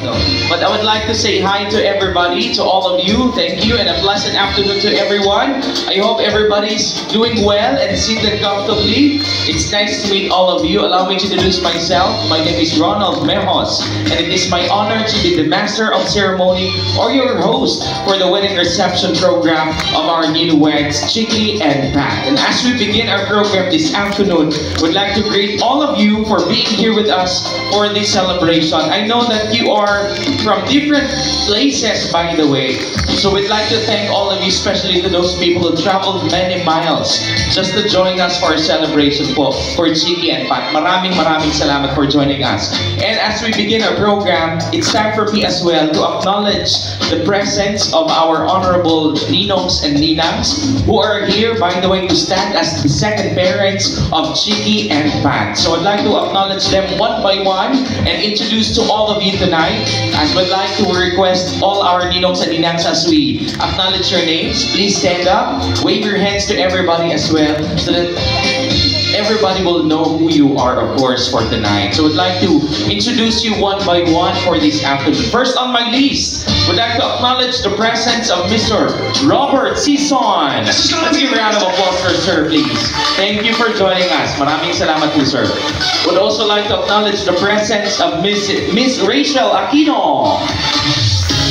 No. But I would like to say hi to everybody, to all of you. Thank you, and a pleasant afternoon to everyone. I hope everybody's doing well and seated comfortably. It's nice to meet all of you. Allow me to introduce myself. My name is Ronald Mejos, and it is my honor to be the Master of Ceremony or your host for the wedding reception program of our newlyweds, Chicky and Pat. And as we begin our program this afternoon, we'd like to greet all of you for being here with us for this celebration. I know that you are from different places, by the way. So we'd like to thank all of you, especially to those people who traveled many miles just to join us for our celebration po for Chicky and Pat. Maraming salamat for joining us. And as we begin our program, it's time for me as well to acknowledge the presence of our honorable ninongs and ninangs who are here, by the way, to stand as the second parents of Chicky and Pat. So I'd like to acknowledge them one by one and introduce to all of you tonight. As we'd like to request all our ninongs and ninangs as we acknowledge your names, please stand up, wave your hands to everybody as well, so that everybody will know who you are, of course, for tonight. So we'd like to introduce you one by one for this afternoon. First on my list, we'd like to acknowledge the presence of Mr. Robert Sison. Let's give a round of applause for sir, please. Thank you for joining us. Maraming salamat po, sir. Would also like to acknowledge the presence of Miss Rachel Aquino.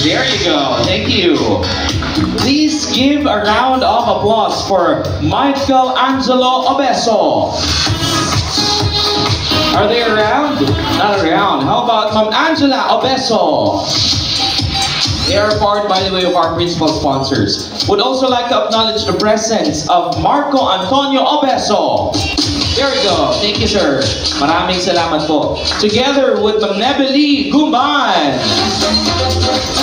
There you go. Thank you. Please give a round of applause for Michael Angelo Obeso. Are they around? Not around. How about Ma'am Angela Obeso? They are part, by the way, of our principal sponsors. Would also like to acknowledge the presence of Marco Antonio Obeso. There we go. Thank you, sir. Maraming salamat po. Together with Ma'am Nebeli Gumban.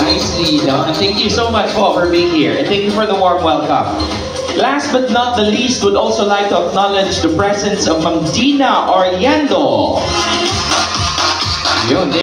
Nicely done. Thank you so much for being here. And thank you for the warm welcome. Last but not the least, would also like to acknowledge the presence of Ma'am Dina Oriendo. Yun.